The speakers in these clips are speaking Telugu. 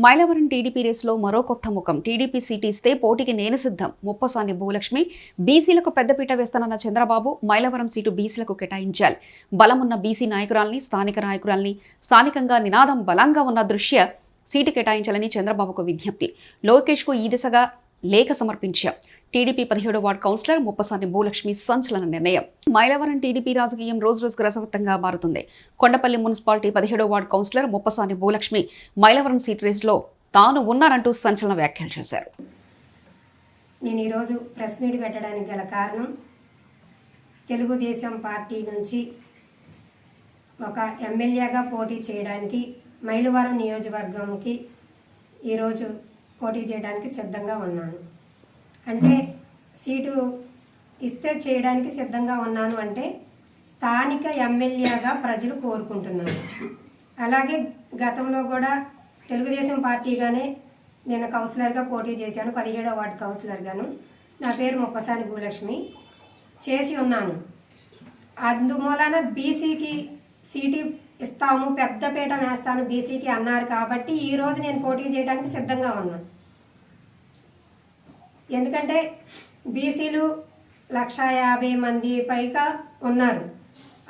మైలవరం టీడీపీ రేసులో మరో కొత్త ముఖం. టీడీపీ సీటు ఇస్తే పోటీకి నేను సిద్ధం. ముప్పసాని భూలక్ష్మి. బీసీలకు పెద్దపీట వేస్తానన్న చంద్రబాబు మైలవరం సీటు బీసీలకు కేటాయించాలి. బలమున్న బీసీ నాయకురాల్ని, స్థానిక నాయకురాల్ని, స్థానికంగా నినాదం బలంగా ఉన్న దృష్ట్యా సీటు కేటాయించాలని చంద్రబాబుకు విజ్ఞప్తి. లోకేష్కు ఈ దిశగా లేఖ సమర్పించారు. టీడీపీ 17వ వార్డు కౌన్సిలర్ ముప్పసాని భూలక్ష్మి సంచలన నిర్ణయం. మైలవరం టీడీపీ రాజకీయం రోజురోజుకు రసవత్తంగా మారుతుంది. కొండపల్లి మున్సిపాలిటీ 17వ ward councillor Muppasani Bhulakshmi Mylavaram seat రేసులో తాను ఉన్నారంటూ సంచలన వ్యాఖ్యలు చేశారు. నేను ఈరోజు ప్రెస్ మీట్ పెట్టడానికి గల కారణం, తెలుగుదేశం పార్టీ నుంచి ఒక ఎమ్మెల్యేగా పోటీ చేయడానికి మైలవరం నియోజకవర్గంకి ఈరోజు పోటీ చేయడానికి సిద్ధంగా ఉన్నాను. అంటే సీటు ఇస్తే చేయడానికి సిద్ధంగా ఉన్నాను అంటే స్థానిక ఎమ్మెల్యేగా ప్రజలు కోరుకుంటున్నారు. అలాగే గతంలో కూడా తెలుగుదేశం పార్టీగానే నేను కౌన్సిలర్గా పోటీ చేశాను, 17వ వార్డు కౌన్సిలర్గాను. నా పేరు ముప్పసాని భూలక్ష్మి చేసి ఉన్నాను. అందుమూలన బీసీకి సీటు ఇస్తాము, పెద్దపీట వేస్తాను బీసీకి అన్నారు కాబట్టి ఈరోజు నేను పోటీ చేయడానికి సిద్ధంగా ఉన్నాను. ఎందుకంటే బీసీలు 150 మంది పైగా ఉన్నారు.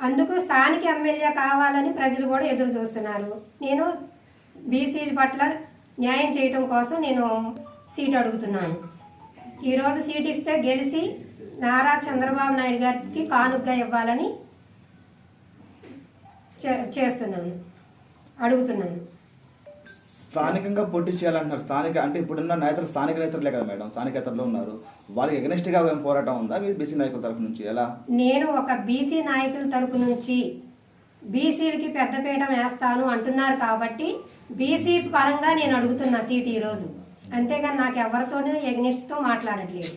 అందుకు స్థానిక ఎమ్మెల్యే కావాలని ప్రజలు కూడా ఎదురు చూస్తున్నారు. నేను బీసీల పట్ల న్యాయం చేయడం కోసం నేను సీటు అడుగుతున్నాను. ఈరోజు సీటు ఇస్తే గెలిచి నారా చంద్రబాబు నాయుడు గారికి కానుకగా ఇవ్వాలని అడుగుతున్నాను. స్థానికంగా పోటీ చేయాలంటున్నారు. స్థానిక అంటే ఇప్పుడున్న నేతలు స్థానిక నేతలే కదా మేడం, స్థానికేతరులు ఉన్నారు. వాళ్ళకి ఎగనెస్ట్ గా ఏం పోరాటం ఉందా మీ బీసీ నాయకుల తరఫు నుంచి? ఎలా? నేను ఒక బీసీ నాయకుల తరఫు నుంచి బీసీలకి పెద్దపీట వేస్తాను అంటున్నారు కాబట్టి బీసీ పరంగా నేను అడుగుతున్నా సీటు ఈరోజు. అంతేగాని నాకు ఎవరితోనూ ఎగనెస్ట్ తో మాట్లాడట్లేదు.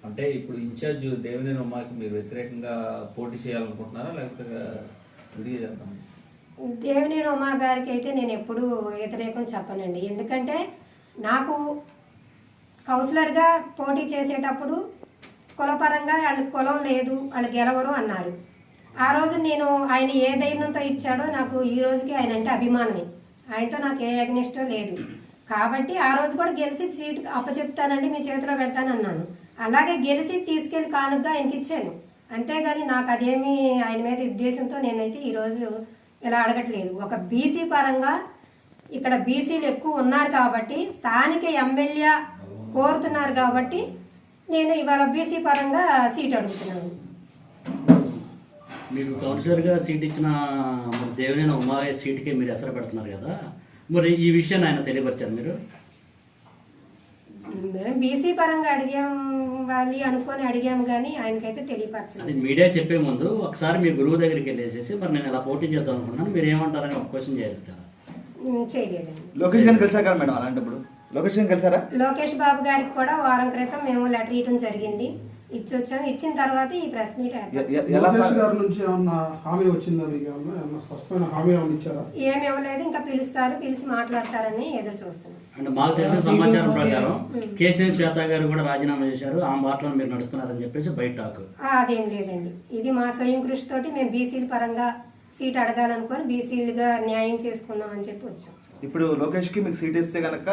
అంటే ఇప్పుడు ఇన్ఛార్జ్ దేవినేని ఉమాకి మీరు వ్యతిరేకంగా పోటీ చేయాలనుకుంటున్నారా, లేకపోతే విడిగా చేద్దాం? దేవినేని ఉమా గారికి అయితే నేను ఎప్పుడూ వ్యతిరేకం చెప్పనండి. ఎందుకంటే నాకు కౌన్సిలర్గా పోటీ చేసేటప్పుడు కులపరంగా వాళ్ళకి కులం లేదు, వాళ్ళు గెలవరు అన్నారు. ఆ రోజు నేను ఆయన ఏ ధైర్యంతో ఇచ్చాడో నాకు ఈ రోజుకి ఆయన అంటే అభిమానమే. ఆయనతో నాకు ఏ అగ్నిష్టం లేదు కాబట్టి ఆ రోజు కూడా గెలిచి సీటు అప్పచెప్తానండి, మీ చేతిలో పెడతానన్నాను. అలాగే గెలిచి తీసుకెళ్లి కానుకగా ఆయనకి ఇచ్చాను. అంతేగాని నాకు అదేమి ఆయన మీద ఉద్దేశంతో నేనైతే ఈరోజు ఇలా అడగట్లేదు. ఒక బీసీ పరంగా ఇక్కడ బీసీలు ఎక్కువ ఉన్నారు కాబట్టి స్థానిక ఎమ్మెల్యే కోరుతున్నారు కాబట్టి నేను ఇవాళ బీసీ పరంగా సీట్ అడుగుతున్నాను. మీకు కౌన్సిలర్గా సీట్ ఇచ్చిన దేవినేని ఉమా సీటుకే మీరు ఎసరు పెడుతున్నారు కదా, మరి ఈ విషయాన్ని ఆయన తెలియపరిచారు మీరు? బీసీ పరంగా అడిగాలి అనుకొని అడిగాము కానీ ఆయనకైతే తెలియపరచలేదు. అది మీడియా చెప్పే ముందు ఒకసారి మీ గురువు దగ్గరికి వెళ్ళేసేసి మరి నేను ఇలా పోటీ చేద్దాం అనుకున్నాను, మీరు ఏమంటారని ఒక క్వశ్చన్ చేయాలి కదా. చేయలేదండి. లోకేష్ గారిని కలిసారు కదా మేడం? అలాంటప్పుడు లోకేష్ గారిని కలిసారా? లోకేష్ బాబు గారికి కూడా వారం క్రితం మేము లెటర్ ఇవ్వడం జరిగింది, ఇచ్చొచ్చాము. ఇచ్చిన తర్వాత ఈ ప్రెస్ మీట్ గారి నుంచి ఏమన్నా హామీ వచ్చిందా? మీకు ఏమన్నా స్పష్టమైన హామీ ఏమన్నా ఇచ్చారా? ఏమి ఇవ్వలేదు. ఇంకా పిలుస్తారు, పిలిచి మాట్లాడతారని ఎదురు చూస్తున్నాం. అంటే మాకు తెలిసిన సమాచారం ప్రకారం కేశినేని శ్వేత గారు కూడా రాజీనామా చేశారు, ఆ మాటలో మీరు నడుస్తున్నారని చెప్పేసి బయట టాక్. అదేం లేదండి. ఇది మా స్వయం కృషి తోటి మేము బీసీల పరంగా సీట్ అడగాలనుకొని బీసీలుగా న్యాయం చేసుకుందాం అని చెప్పి వచ్చాం. ఇప్పుడు లోకేష్ కి మీకు సీట్ ఇస్తే కనుక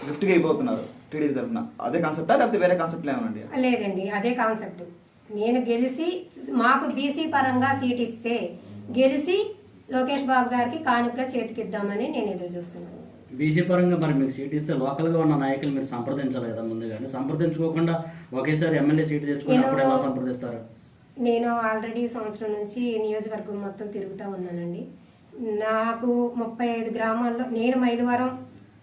గిఫ్ట్ గా అయిపోతున్నారు టీడీపీ తరఫున, అదే కాన్సెప్టా లేకపోతే వేరే కాన్సెప్ట్ ఏమండి? లేదండి, అదే కాన్సెప్ట్. నేను గెలిచి మాకు బీసీ పరంగా సీట్ ఇస్తే గెలిచి లోకేష్ బాబు గారికి కానుకగా చేతికిద్దామని నేను ఎదురు చూస్తున్నాను. బీసీ పరంగా మరి మీకు సీట్ ఇస్తే లోకల్గా ఉన్న నాయకులు మీరు సంప్రదించాలి కదా ముందుగానే. సంప్రదించుకోకుండా ఒకేసారి ఎమ్మెల్యే సీట్ తెచ్చుకున్నప్పుడు ఎలా సంప్రదిస్తారు? నేను ఆల్రెడీ సంవత్సరం నుంచి నియోజకవర్గం మొత్తం తిరుగుతూ ఉన్నానండి. నాకు 35 గ్రామాల్లో, నేను మైలవరం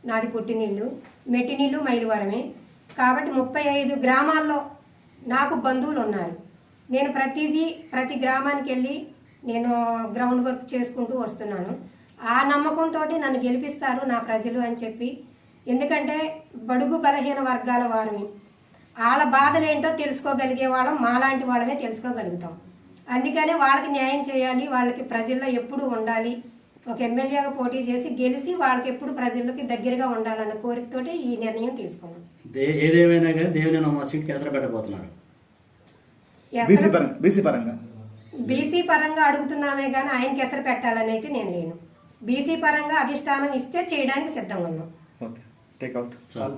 నాది పుట్టినిల్లు, మెట్టినిల్లు మైలవరమే కాబట్టి 35 గ్రామాల్లో నాకు బంధువులు ఉన్నారు. నేను ప్రతి గ్రామానికి వెళ్ళి నేను గ్రౌండ్ వర్క్ చేసుకుంటూ వస్తున్నాను. ఆ నమ్మకంతో నన్ను గెలిపిస్తారు నా ప్రజలు అని చెప్పి. ఎందుకంటే బడుగు బలహీన వర్గాల వారిని వాళ్ళ బాధలు ఏంటో తెలుసుకోగలిగే వాళ్ళం మాలాంటి వాళ్ళమే తెలుసుకోగలుగుతాం. అందుకనే వాళ్ళకి న్యాయం చేయాలి, వాళ్ళకి ప్రజల్లో ఎప్పుడు ఉండాలి, ఒక ఎమ్మెల్యేగా పోటీ చేసి గెలిచి వాళ్ళకి ఎప్పుడు ప్రజలకి దగ్గరగా ఉండాలన్న కోరికతోటి ఈ నిర్ణయం తీసుకున్నాం. ఏదేమైనా కానీ దేవినేని ఉమా సీట్కి ఎసరు పెట్టబోతున్నారు. బీసీ పరంగా బీసీ పరంగా అడుగుతున్నామే కానీ ఆయనకి ఎసరు పెట్టాలని అయితే నేను లేను. బీసీ పరంగా అధిష్టానం ఇస్తే చేయడానికి సిద్ధంగా ఉన్నాం. Okay, take out. చాలు.